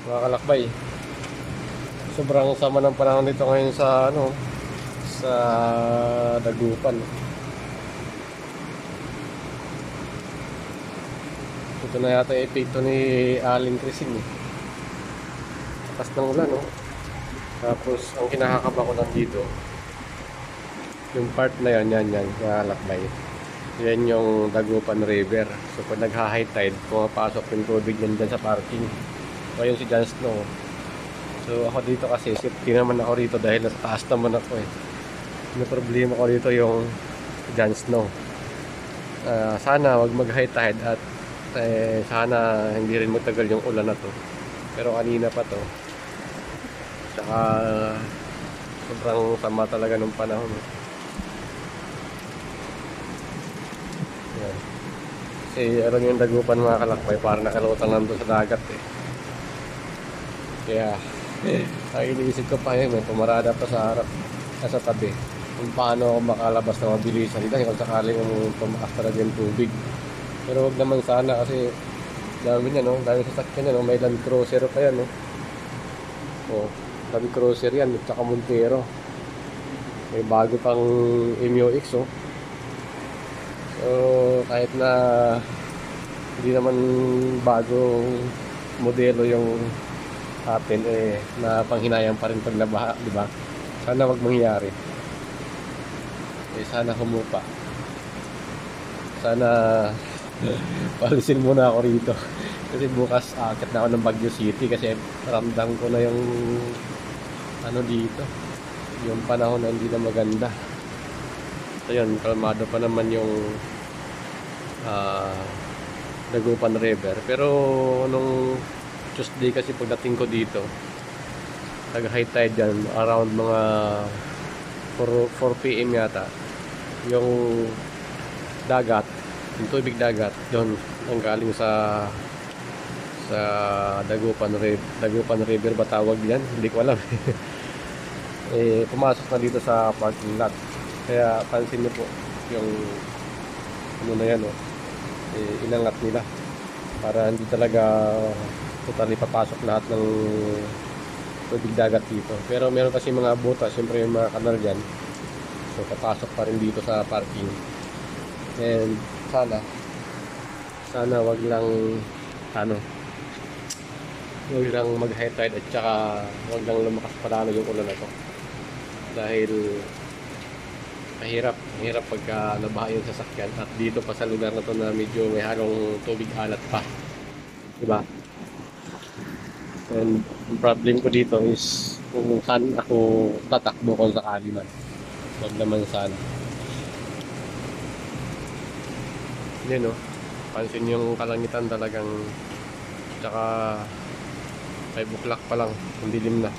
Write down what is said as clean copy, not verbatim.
mga kalakbay. Sobrang sama ng panahon dito ngayon sa sa Dagupan. Ito na yata yung epekto ni Aling Crising eh. Lakas ng ulan, no? Tapos ang kinakakaba ko lang dito, yung part na yan, mga kalakbay. Yan yung Dagupan River. So pag nagha-high tide, pumapasok yung tubig yan dyan sa parking. O yung si Jon Snow. So ako dito kasi, safety naman ako rito dahil nasa taas naman ako eh. Yung problema ko dito yung Jon Snow. Sana wag mag-high tide at sana hindi rin magtagal yung ulan na to. Pero kanina pa to. Tsaka sobrang sama talaga ng panahon. Yan. Kasi alam yung Dagupan mga kalakbay, parang nakalutang nandun sa dagat eh. Kaya ang iniisip ko pa yun, may pumarada pa sa harap, sa tabi, kung paano ako makalabas na mabilisan dahil kung sakaling tumakas talaga yung tubig. Pero wag naman sana kasi dami niya, no? Dami sasakyan niya, no? May Land Cruiser pa yan, no? Oh, Land Cruiser yan, at saka Montero. May bago pang MUX, oh. So kahit na hindi naman bagong modelo yung atin na panghinayang pa rin pag nabaha, di ba? Sana wag mangyari. Sana humupa. Sana palisin muna ako rito. Kasi bukas akit na ako ng Baguio City kasi ramdam ko na yung dito. Yung panahon na hindi na maganda. So yun, kalmado pa naman yung Dagupan River. Pero nung Tuesday kasi pagdating ko dito, nag-high tide dyan around mga 4 PM yata. Yung dagat, yung tubig dagat, yun ang galing sa Dagupan River ba tawag yan? Hindi ko alam. Pumasok na dito sa parking lot. Kaya pansin niyo po yung na yan, oh. Inangat nila para hindi talaga totally papasok lahat ng tubig dagat dito. Pero meron kasi mga buta, siyempre yung mga kanal dyan. So papasok pa rin dito sa parking. And sana wag lang wag lang mag-high tide at saka wag lang lumakas palalo yung ulan na to. Dahil mahirap pagka nabaha yung sasakyan at dito pa sa lugar na to na medyo may halong tubig alat pa. Diba? And ang problem ko dito is kung saan ako tatakbo kung sakali man. Wag naman sana. Yun, no? Pansin yung kalangitan talagang tsaka 5 o'clock pa lang, ang dilim na.